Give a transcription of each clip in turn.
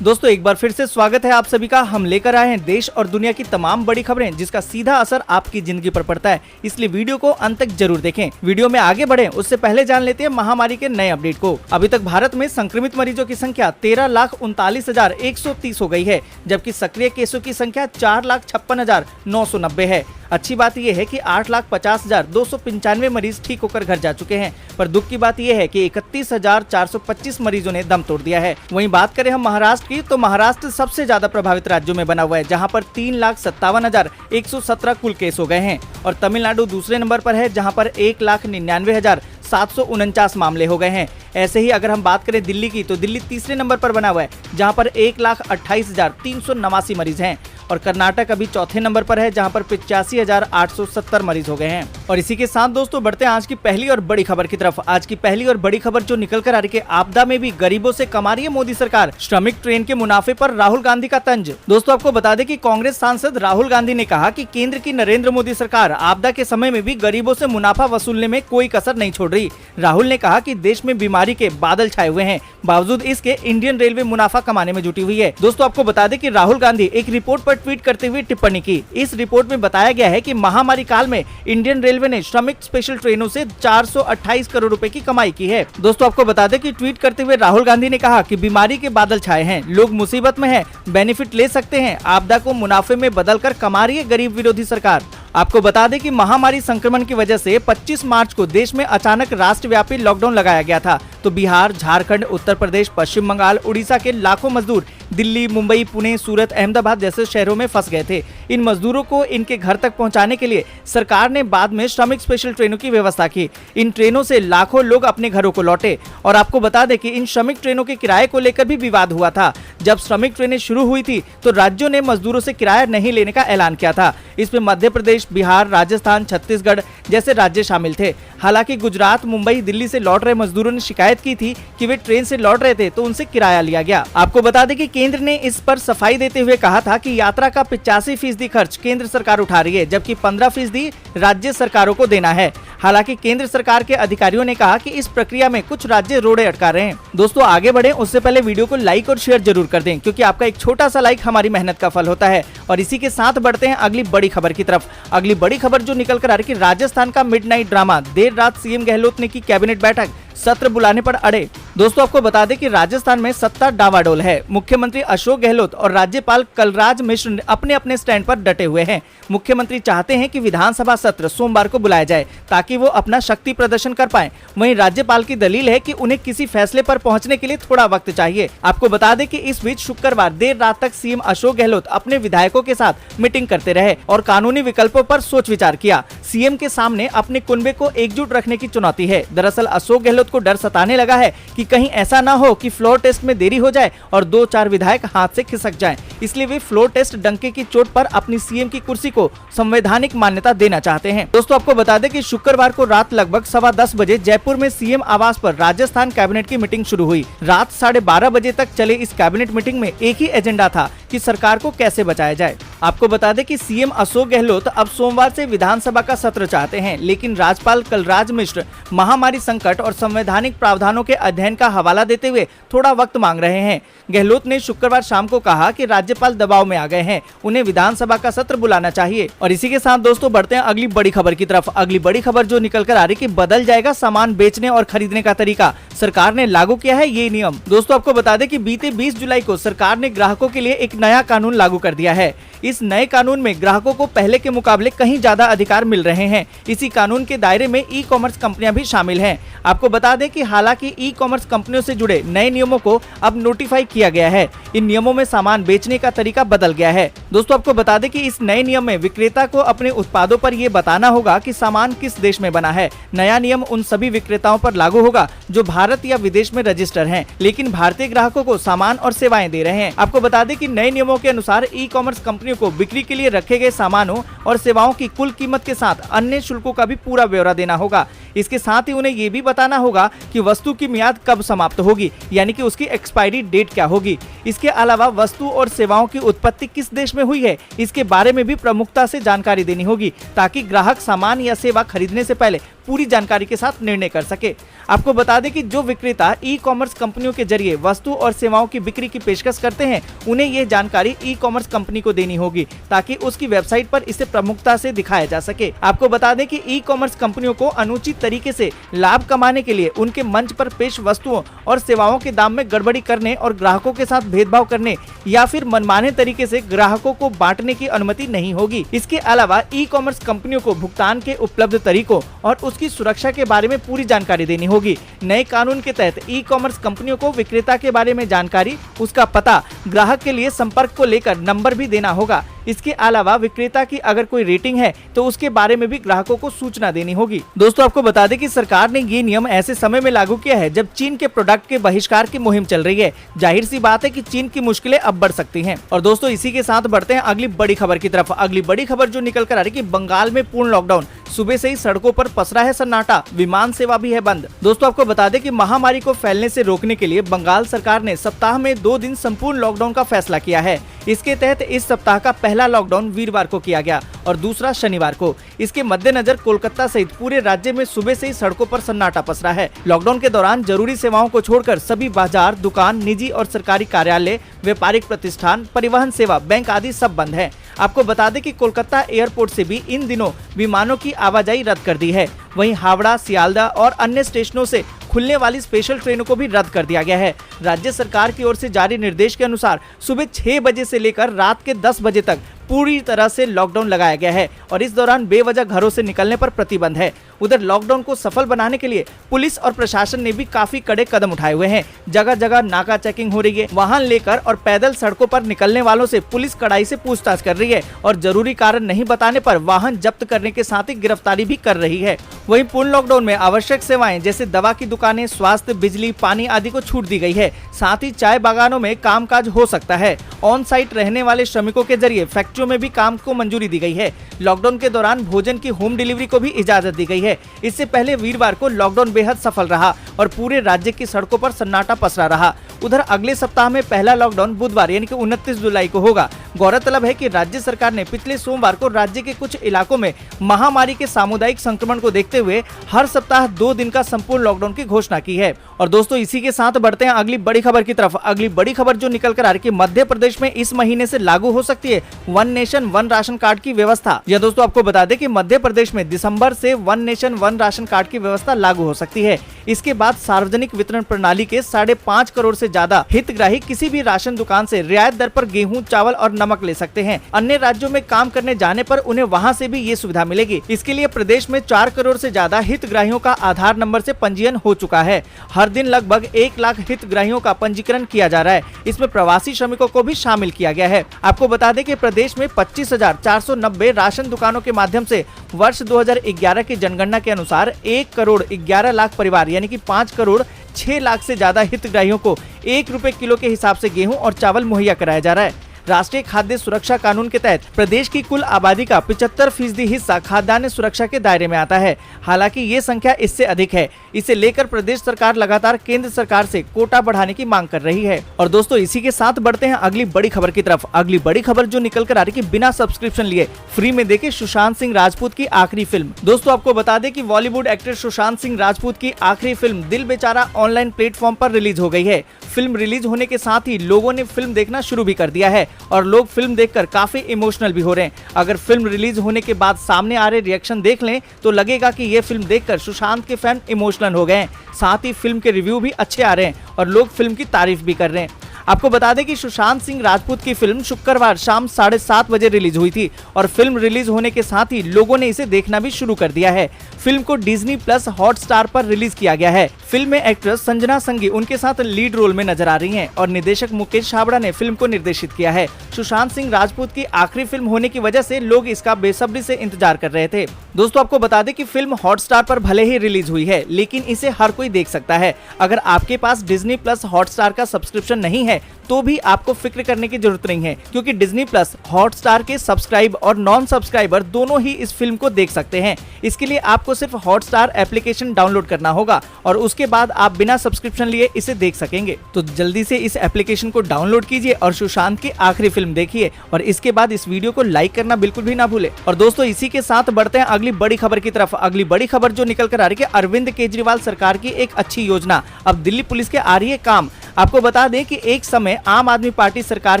दोस्तों एक बार फिर से स्वागत है आप सभी का। हम लेकर आए हैं देश और दुनिया की तमाम बड़ी खबरें जिसका सीधा असर आपकी जिंदगी पर पड़ता है, इसलिए वीडियो को अंत तक जरूर देखें। वीडियो में आगे बढ़ें उससे पहले जान लेते हैं महामारी के नए अपडेट को। अभी तक भारत में संक्रमित मरीजों की संख्या 13,39,130 हो गई है, जबकि सक्रिय केसों की संख्या 4,56,990 है। अच्छी बात यह है कि 8,50,295 मरीज ठीक होकर घर जा चुके हैं, पर दुख की बात यह है कि 31,425 मरीजों ने दम तोड़ दिया है। वहीं बात करें हम महाराष्ट्र की, तो महाराष्ट्र सबसे ज्यादा प्रभावित राज्यों में बना हुआ है, जहां पर 3,57,117 कुल केस हो गए हैं, और तमिलनाडु दूसरे नंबर पर है, जहां पर 1,99,749 मामले हो गए हैं। ऐसे ही अगर हम बात करें दिल्ली की, तो दिल्ली तीसरे नंबर पर बना हुआ है, जहां पर 1,28,389 मरीज हैं, और कर्नाटक अभी चौथे नंबर पर है, जहां पर 85,870 मरीज हो गए हैं। और इसी के साथ दोस्तों बढ़ते हैं आज की पहली और बड़ी खबर की तरफ। आज की पहली और बड़ी खबर जो निकल कर आ रही है, आपदा में भी गरीबों से कमा रही है मोदी सरकार, श्रमिक ट्रेन के मुनाफे पर राहुल गांधी का तंज। दोस्तों आपको बता दें कि कांग्रेस सांसद राहुल गांधी ने कहा कि केंद्र की नरेंद्र मोदी सरकार आपदा के समय में भी गरीबों से मुनाफा वसूलने में कोई कसर नहीं छोड़ रही। राहुल ने कहा कि देश में बीमारी के बादल छाए हुए हैं, बावजूद इसके इंडियन रेलवे मुनाफा कमाने में जुटी हुई है। दोस्तों आपको बता दें कि राहुल गांधी एक रिपोर्ट पर ट्वीट करते हुए टिप्पणी की। इस रिपोर्ट में बताया गया है कि महामारी काल में इंडियन रेलवे ने श्रमिक स्पेशल ट्रेनों से 428 करोड़ रुपए की कमाई की है। दोस्तों आपको बता दें कि ट्वीट करते हुए राहुल गांधी ने कहा कि बीमारी के बादल छाए हैं, लोग मुसीबत में हैं, बेनिफिट ले सकते हैं, आपदा को मुनाफे में बदलकर कमा रही है गरीब विरोधी सरकार। आपको बता दें कि महामारी संक्रमण की वजह से 25 मार्च को देश में अचानक राष्ट्रव्यापी लॉकडाउन लगाया गया था, तो बिहार, झारखंड, उत्तर प्रदेश, पश्चिम बंगाल, उड़ीसा के लाखों मजदूर दिल्ली, मुंबई, पुणे, सूरत, अहमदाबाद जैसे शहरों में फंस गए थे। इन मजदूरों को इनके घर तक पहुंचाने के लिए सरकार ने बाद में श्रमिक स्पेशल ट्रेनों की व्यवस्था की। इन ट्रेनों से लाखों लोग अपने घरों को लौटे। और आपको बता दें कि इन श्रमिक ट्रेनों के किराए को लेकर भी विवाद हुआ था। जब श्रमिक ट्रेनें शुरू हुई थी तो राज्यों ने मजदूरों से किराया नहीं लेने का ऐलान किया था। इसमें मध्य प्रदेश, बिहार, राजस्थान, छत्तीसगढ़ जैसे राज्य शामिल थे। हालांकि गुजरात, मुंबई, दिल्ली से लौट रहे मजदूरों ने शिकायत की थी कि वे ट्रेन से लौट रहे थे तो उनसे किराया लिया गया। आपको बता दें कि केंद्र ने इस पर सफाई देते हुए कहा था कि यात्रा का 85% खर्च केंद्र सरकार उठा रही है, जबकि 15% राज्य सरकारों को देना है। हालांकि केंद्र सरकार के अधिकारियों ने कहा कि इस प्रक्रिया में कुछ राज्य रोड़े अटका रहे हैं। दोस्तों आगे बढ़े उससे पहले वीडियो को लाइक और शेयर जरूर कर दें, क्योंकि आपका एक छोटा सा लाइक हमारी मेहनत का फल होता है। और इसी के साथ बढ़ते हैं अगली बड़ी खबर की तरफ। अगली बड़ी खबर जो निकल कर आ रही है, राजस्थान का मिडनाइट ड्रामा, देर रात सीएम गहलोत ने की कैबिनेट बैठक, सत्र बुलाने पर अड़े। दोस्तों आपको बता दें कि राजस्थान में सत्ता डावाडोल है। मुख्यमंत्री अशोक गहलोत और राज्यपाल कलराज मिश्र अपने अपने स्टैंड पर डटे हुए हैं। मुख्यमंत्री चाहते हैं कि विधानसभा सत्र सोमवार को बुलाया जाए ताकि वो अपना शक्ति प्रदर्शन कर पाएं। वहीं राज्यपाल की दलील है कि उन्हें किसी फैसले पर पहुंचने के लिए थोड़ा वक्त चाहिए। आपको बता दें कि इस बीच शुक्रवार देर रात तक सीएम अशोक गहलोत अपने विधायकों के साथ मीटिंग करते रहे और कानूनी विकल्पों पर सोच विचार किया। सीएम के सामने अपने कुनबे को एकजुट रखने की चुनौती है। दरअसल अशोक गहलोत को डर सताने लगा है कि कहीं ऐसा ना हो कि फ्लोर टेस्ट में देरी हो जाए और 2-4 विधायक हाथ से खिसक जाएं। इसलिए वे फ्लोर टेस्ट डंके की चोट पर अपनी सीएम की कुर्सी को संवैधानिक मान्यता देना चाहते हैं। दोस्तों आपको बता दें कि शुक्रवार को रात लगभग 10:15 बजे जयपुर में सीएम आवास पर राजस्थान कैबिनेट की मीटिंग शुरू हुई। रात 12:30 बजे तक चले इस कैबिनेट मीटिंग में एक ही एजेंडा था कि सरकार को कैसे बचाया जाए। आपको बता दें कि सीएम अशोक गहलोत अब सोमवार से विधानसभा का सत्र चाहते हैं, लेकिन राज्यपाल कलराज मिश्र महामारी संकट और संवैधानिक प्रावधानों के अध्ययन का हवाला देते हुए थोड़ा वक्त मांग रहे हैं। गहलोत ने शुक्रवार शाम को कहा कि राज्यपाल दबाव में आ गए हैं, उन्हें विधानसभा का सत्र बुलाना चाहिए। और इसी के साथ दोस्तों बढ़ते हैं अगली बड़ी खबर की तरफ। अगली बड़ी खबर जो निकल कर आ रही है कि बदल जाएगा सामान बेचने और खरीदने का तरीका, सरकार ने लागू किया है ये नियम। दोस्तों आपको बता दें कि बीते 20 जुलाई को सरकार ने ग्राहकों के लिए एक नया कानून लागू कर दिया है। इस नए कानून में ग्राहकों को पहले के मुकाबले कहीं ज्यादा अधिकार मिल रहे हैं। इसी कानून के दायरे में ई कॉमर्स कंपनियां भी शामिल हैं। आपको बता दें कि हालांकि ई कॉमर्स कंपनियों से जुड़े नए नियमों को अब नोटिफाई किया गया है। इन नियमों में सामान बेचने का तरीका बदल गया है। दोस्तों आपको बता दें कि इस नए नियम में विक्रेता को अपने उत्पादों पर ये बताना होगा कि सामान किस देश में बना है। नया नियम उन सभी विक्रेताओं पर लागू होगा जो भारत या विदेश में रजिस्टर हैं, लेकिन भारतीय ग्राहकों को सामान और सेवाएं दे रहे हैं। आपको बता दें कि नए नियमों के अनुसार ई कॉमर्स कंपनियों को बिक्री के लिए रखे गए सामानों और सेवाओं की कुल कीमत के साथ अन्य शुल्कों का भी पूरा ब्यौरा देना होगा। इसके साथ ही उन्हें ये भी बताना होगा कि वस्तु की मियाद कब समाप्त होगी, यानी कि उसकी एक्सपायरी डेट क्या होगी। इसके अलावा वस्तु और सेवाओं की उत्पत्ति किस देश में हुई है, इसके बारे में भी प्रमुखता से जानकारी देनी होगी, ताकि ग्राहक सामान या सेवा खरीदने से पहले पूरी जानकारी के साथ निर्णय कर सके। आपको बता दें कि जो विक्रेता ई कॉमर्स कंपनियों के जरिए वस्तु और सेवाओं की बिक्री की पेशकश करते हैं, उन्हें यह जानकारी ई कॉमर्स कंपनी को देनी होगी, ताकि उसकी वेबसाइट पर इसे प्रमुखता से दिखाया जा सके। आपको बता दें कि ई कॉमर्स कंपनियों को अनुचित तरीके से लाभ कमाने के लिए उनके मंच पर पेश वस्तुओं और सेवाओं के दाम में गड़बड़ी करने और ग्राहकों के साथ भेदभाव करने या फिर मनमाने तरीके से ग्राहकों को बांटने की अनुमति नहीं होगी। इसके अलावा ई कॉमर्स कंपनियों को भुगतान के उपलब्ध तरीकों और उसकी सुरक्षा के बारे में पूरी जानकारी देनी होगी। नए कानून के तहत ई कॉमर्स कंपनियों को विक्रेता के बारे में जानकारी, उसका पता, ग्राहक के लिए संपर्क को लेकर नंबर भी देना होगा। इसके अलावा विक्रेता की अगर कोई रेटिंग है तो उसके बारे में भी ग्राहकों को सूचना देनी होगी। दोस्तों, आपको बता दें कि सरकार ने ये नियम ऐसे समय में लागू किया है जब चीन के प्रोडक्ट के बहिष्कार की मुहिम चल रही है। जाहिर सी बात है कि चीन की मुश्किलें अब बढ़ सकती हैं। और दोस्तों, इसी के साथ बढ़ते हैं अगली बड़ी खबर की तरफ। अगली बड़ी खबर जो निकल कर आ रही है कि बंगाल में पूर्ण लॉकडाउन, सुबह से ही सड़कों पर पसरा है सन्नाटा, विमान सेवा भी है बंद। दोस्तों, आपको बता दें कि महामारी को फैलने से रोकने के लिए बंगाल सरकार ने सप्ताह में 2 दिन संपूर्ण लॉकडाउन का फैसला किया है। इसके तहत इस सप्ताह का पहला लॉकडाउन वीरवार को किया गया और दूसरा शनिवार को। इसके मद्देनजर कोलकाता सहित पूरे राज्य में सुबह से ही सड़कों पर सन्नाटा पसरा है। लॉकडाउन के दौरान जरूरी सेवाओं को छोड़कर सभी बाजार, दुकान, निजी और सरकारी कार्यालय, व्यापारिक प्रतिष्ठान, परिवहन सेवा, बैंक आदि सब बंद है। आपको बता दें कि कोलकाता एयरपोर्ट से भी इन दिनों विमानों की आवाजाही रद्द कर दी है। वहीं हावड़ा, सियालदा और अन्य स्टेशनों से खुलने वाली स्पेशल ट्रेनों को भी रद्द कर दिया गया है। राज्य सरकार की ओर से जारी निर्देश के अनुसार सुबह 6 बजे से लेकर रात के 10 बजे तक पूरी तरह से लॉकडाउन लगाया गया है और इस दौरान बेवजह घरों से निकलने पर प्रतिबंध है। उधर लॉकडाउन को सफल बनाने के लिए पुलिस और प्रशासन ने भी काफी कड़े कदम उठाए हुए हैं। जगह जगह नाका चेकिंग हो रही है। वाहन लेकर और पैदल सड़कों पर निकलने वालों से पुलिस कड़ाई से पूछताछ कर रही है और जरूरी कारण नहीं बताने पर वाहन जब्त करने के साथ ही गिरफ्तारी भी कर रही है। वहीं पूर्ण लॉकडाउन में आवश्यक सेवाएं जैसे दवा की दुकानें, स्वास्थ्य, बिजली, पानी आदि को छूट दी गई है। साथ ही चाय बागानों में कामकाज हो सकता है। ऑन साइट रहने वाले श्रमिकों के जरिए फैक्ट्रियों में भी काम को मंजूरी दी गई है। लॉकडाउन के दौरान भोजन की होम डिलीवरी को भी इजाजत दी गई है। इससे पहले वीरवार को लॉकडाउन बेहद सफल रहा और पूरे राज्य की सड़कों पर सन्नाटा पसरा रहा। उधर अगले सप्ताह में पहला लॉकडाउन बुधवार यानी कि 29 जुलाई को होगा। गौरतलब है कि राज्य सरकार ने पिछले सोमवार को राज्य के कुछ इलाकों में महामारी के सामुदायिक संक्रमण को देखते हुए हर सप्ताह 2 दिन का संपूर्ण लॉकडाउन की घोषणा की है। और दोस्तों, इसी के साथ बढ़ते हैं अगली बड़ी खबर की तरफ। अगली बड़ी खबर जो निकल कर आ रही है कि मध्य प्रदेश में इस महीने से लागू हो सकती है one nation one ration card की व्यवस्था। यह दोस्तों आपको बता दें कि मध्य प्रदेश में दिसंबर से one nation one ration card की व्यवस्था लागू हो सकती है। इसके बाद सार्वजनिक वितरण प्रणाली के 5.5 करोड़ से ज्यादा हितग्राही किसी भी राशन दुकान से रियायत दर पर गेहूं, चावल और नमक ले सकते हैं। अन्य राज्यों में काम करने जाने पर उन्हें वहां से भी ये सुविधा मिलेगी। इसके लिए प्रदेश में 4 करोड़ से ज्यादा हितग्राहियों का आधार नंबर से पंजीयन हो चुका है। हर दिन लगभग 1 लाख हितग्राहियों का पंजीकरण किया जा रहा है। इसमें प्रवासी श्रमिकों को भी शामिल किया गया है। आपको बता दें कि प्रदेश में 25,490 राशन दुकानों के माध्यम से वर्ष 2011 की जनगणना के अनुसार 1 करोड़ 11 लाख परिवार यानी कि 5 करोड़ 6 लाख से ज्यादा हितग्राहियों को 1 रुपए किलो के हिसाब से गेहूं और चावल मुहैया कराया जा रहा है। राष्ट्रीय खाद्य सुरक्षा कानून के तहत प्रदेश की कुल आबादी का 75% हिस्सा खाद्यान्न सुरक्षा के दायरे में आता है। हालांकि ये संख्या इससे अधिक है। इसे लेकर प्रदेश सरकार लगातार केंद्र सरकार से कोटा बढ़ाने की मांग कर रही है। और दोस्तों, इसी के साथ बढ़ते हैं अगली बड़ी खबर की तरफ। अगली बड़ी खबर जो निकल कर आ रही है कि बिना सब्सक्रिप्शन लिए फ्री में देखे सुशांत सिंह राजपूत की आखिरी फिल्म। दोस्तों, आपको बता दें कि बॉलीवुड एक्टर सुशांत सिंह राजपूत की आखिरी फिल्म दिल बेचारा ऑनलाइन प्लेटफॉर्म पर रिलीज हो गई है। फिल्म रिलीज होने के साथ ही लोगों ने फिल्म देखना शुरू भी कर दिया है और लोग फिल्म देखकर काफी इमोशनल भी हो रहे हैं। अगर फिल्म रिलीज होने के बाद सामने आ रहे रिएक्शन देख लें तो लगेगा कि ये फिल्म देखकर सुशांत के फैन इमोशनल हो गए हैं। साथ ही फिल्म के रिव्यू भी अच्छे आ रहे हैं और लोग फिल्म की तारीफ भी कर रहे हैं। आपको बता दें कि सुशांत सिंह राजपूत की फिल्म शुक्रवार शाम 7:30 बजे रिलीज हुई थी और फिल्म रिलीज होने के साथ ही लोगों ने इसे देखना भी शुरू कर दिया है। फिल्म को डिज्नी प्लस हॉटस्टार पर रिलीज किया गया है। फिल्म में एक्ट्रेस संजना संगी उनके साथ लीड रोल में नजर आ रही हैं और निर्देशक मुकेश छाबड़ा ने फिल्म को निर्देशित किया है। सुशांत सिंह राजपूत की आखिरी फिल्म होने की वजह से लोग इसका बेसब्री से इंतजार कर रहे थे। दोस्तों, आपको बता दें कि फिल्म हॉटस्टार पर भले ही रिलीज हुई है लेकिन इसे हर कोई देख सकता है। अगर आपके पास डिज्नी प्लस हॉटस्टार का सब्सक्रिप्शन नहीं है तो भी आपको फिक्र करने की जरूरत नहीं है, क्योंकि डिज्नी प्लस हॉटस्टार के सब्सक्राइब और नॉन सब्सक्राइबर दोनों ही इस फिल्म को देख सकते हैं। इसके लिए आपको सिर्फ हॉटस्टार एप्लीकेशन डाउनलोड करना होगा और उसके बाद आप बिना सब्सक्रिप्शन लिए इसे देख सकेंगे। तो जल्दी से इस एप्लीकेशन को डाउनलोड कीजिए और सुशांत की आखिरी फिल्म देखिए और इसके बाद इस वीडियो को लाइक करना बिल्कुल भी ना भूले। और दोस्तों, इसी के साथ बढ़ते हैं अगली बड़ी खबर की तरफ। अगली बड़ी खबर जो निकल कर आ रही है, अरविंद केजरीवाल सरकार की एक अच्छी योजना अब दिल्ली पुलिस के आ रही है काम। आपको बता दें कि एक समय आम आदमी पार्टी सरकार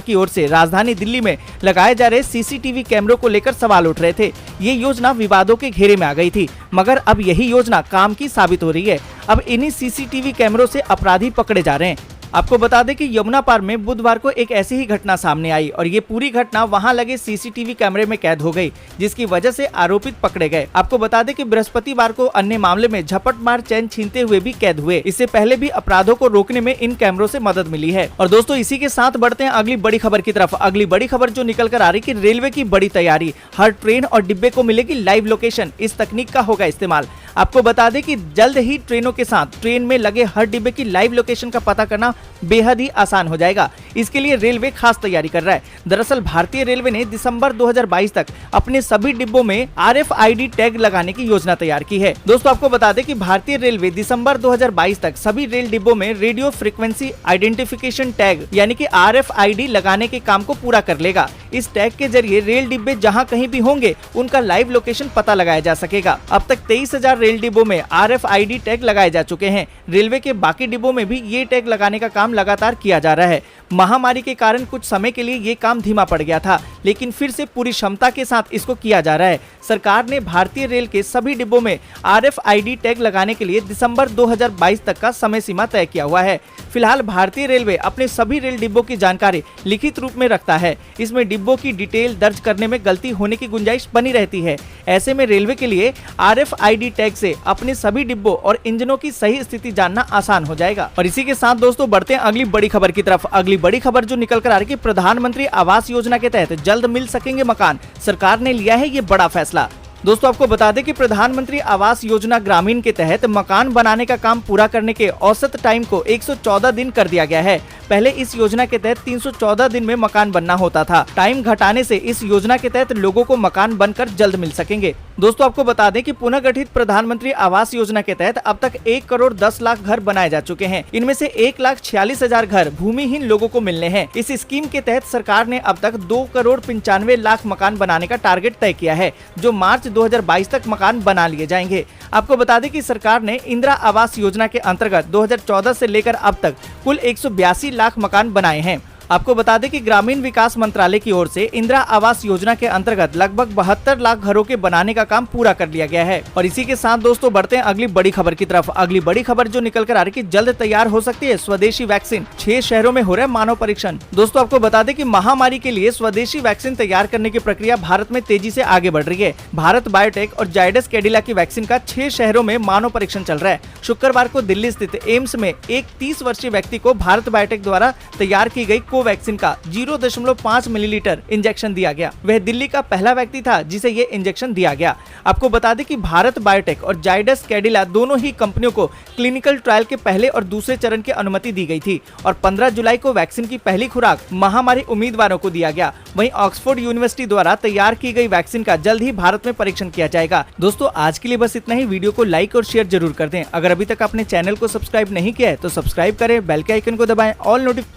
की ओर से राजधानी दिल्ली में लगाए जा रहे सीसीटीवी कैमरों को लेकर सवाल उठ रहे थे। ये योजना विवादों के घेरे में आ गई थी, मगर अब यही योजना काम की साबित हो रही है। अब इन्हीं सीसीटीवी कैमरों से अपराधी पकड़े जा रहे हैं। आपको बता दें कि यमुना पार में बुधवार को एक ऐसी ही घटना सामने आई और ये पूरी घटना वहां लगे सीसीटीवी कैमरे में कैद हो गई, जिसकी वजह से आरोपित पकड़े गए। आपको बता दें कि बृहस्पतिवार को अन्य मामले में झपटमार चैन छीनते हुए भी कैद हुए। इससे पहले भी अपराधों को रोकने में इन कैमरों से मदद मिली है। और दोस्तों, इसी के साथ बढ़ते हैं अगली बड़ी खबर की तरफ। अगली बड़ी खबर जो निकल कर आ रही है कि रेलवे की बड़ी तैयारी, हर ट्रेन और डिब्बे को मिलेगी लाइव लोकेशन, इस तकनीक का होगा इस्तेमाल। आपको बता दें कि जल्द ही ट्रेनों के साथ ट्रेन में लगे हर डिब्बे की लाइव लोकेशन का पता करना बेहद ही आसान हो जाएगा। इसके लिए रेलवे खास तैयारी कर रहा है। दरअसल भारतीय रेलवे ने दिसंबर 2022 तक अपने सभी डिब्बों में RFID टैग लगाने की योजना तैयार की है। दोस्तों, आपको बता दें कि भारतीय रेलवे दिसंबर 2022 तक सभी रेल डिब्बों में रेडियो फ्रीक्वेंसी आइडेंटिफिकेशन टैग यानी कि RFID लगाने के काम को पूरा कर लेगा। इस टैग के जरिए रेल डिब्बे जहां कहीं भी होंगे उनका लाइव लोकेशन पता लगाया जा सकेगा। अब तक 23,000 रेल डिब्बों में RFID टैग लगाए जा चुके हैं। रेलवे के बाकी डिब्बों में भी ये टैग लगाने का काम लगातार किया जा रहा है। महामारी के कारण कुछ समय के लिए ये काम धीमा पड़ गया था, लेकिन फिर से पूरी क्षमता के साथ इसको किया जा रहा है। सरकार ने भारतीय रेल के सभी डिब्बों में RFID टैग लगाने के लिए दिसंबर 2022 तक का समय सीमा तय किया हुआ है। फिलहाल भारतीय रेलवे अपने सभी रेल डिब्बों की जानकारी लिखित रूप में रखता है। इसमें डिब्बों की डिटेल दर्ज करने में गलती होने की गुंजाइश बनी रहती है। ऐसे में रेलवे के लिए RFID टैग से अपने सभी डिब्बों और इंजनों की सही स्थिति जानना आसान हो जाएगा। और इसी के साथ दोस्तों, बढ़ते हैं अगली बड़ी खबर की तरफ। अगली बड़ी खबर जो निकल कर आ रही है, प्रधानमंत्री आवास योजना के तहत जल्द मिल सकेंगे मकान, सरकार ने लिया है ये बड़ा फैसला। दोस्तों, आपको बता दें कि प्रधानमंत्री आवास योजना ग्रामीण के तहत मकान बनाने का काम पूरा करने के औसत टाइम को 114 दिन कर दिया गया है। पहले इस योजना के तहत 314 दिन में मकान बनना होता था। टाइम घटाने से इस योजना के तहत लोगों को मकान बनकर जल्द मिल सकेंगे। दोस्तों, आपको बता दें कि पुनः गठित प्रधानमंत्री आवास योजना के तहत अब तक 1 करोड़ 10 लाख घर बनाए जा चुके हैं। इनमें से 1,46,000 घर भूमिहीन लोगों को मिलने हैं। इस स्कीम के तहत सरकार ने अब तक 2 करोड़ 95 लाख मकान बनाने का टारगेट तय किया है, जो मार्च 2022 तक मकान बना लिए जाएंगे। आपको बता दें कि सरकार ने इंदिरा आवास योजना के अंतर्गत 2014 से लेकर अब तक कुल 182 लाख मकान बनाए हैं। आपको बता दें कि ग्रामीण विकास मंत्रालय की ओर से इंदिरा आवास योजना के अंतर्गत लगभग 72 लाख घरों के बनाने का काम पूरा कर लिया गया है। और इसी के साथ दोस्तों, बढ़ते हैं अगली बड़ी खबर की तरफ। अगली बड़ी खबर जो निकल कर आ रही है, जल्द तैयार हो सकती है स्वदेशी वैक्सीन, 6 शहरों में हो रहा है मानव परीक्षण। दोस्तों, आपको बता दें कि महामारी के लिए स्वदेशी वैक्सीन तैयार करने की प्रक्रिया भारत में तेजी से आगे बढ़ रही है। भारत बायोटेक और जायडस कैडिला की वैक्सीन का 6 शहरों में मानव परीक्षण चल रहा है। शुक्रवार को दिल्ली स्थित एम्स में एक 30 वर्षीय व्यक्ति को भारत बायोटेक द्वारा तैयार की गई कोवैक्सीन का 0.5 मिलीलीटर इंजेक्शन दिया गया। वह दिल्ली का पहला व्यक्ति था जिसे ये इंजेक्शन दिया गया। आपको बता दें कि भारत बायोटेक और जायडस कैडिला दोनों ही कंपनियों को क्लिनिकल ट्रायल के पहले और दूसरे चरण की अनुमति दी गई थी और 15 जुलाई को वैक्सीन की पहली खुराक महामारी उम्मीदवारों को दिया गया। वहीं ऑक्सफोर्ड यूनिवर्सिटी द्वारा तैयार की गई वैक्सीन का जल्द ही भारत में परीक्षण किया जाएगा। दोस्तों, आज के लिए बस इतना ही। वीडियो को लाइक और शेयर जरूर कर दें। अगर अभी तक आपने चैनल को सब्सक्राइब नहीं किया है तो सब्सक्राइब करें, बेल के आइकन को दबाएं, ऑल नोटिफिकेशन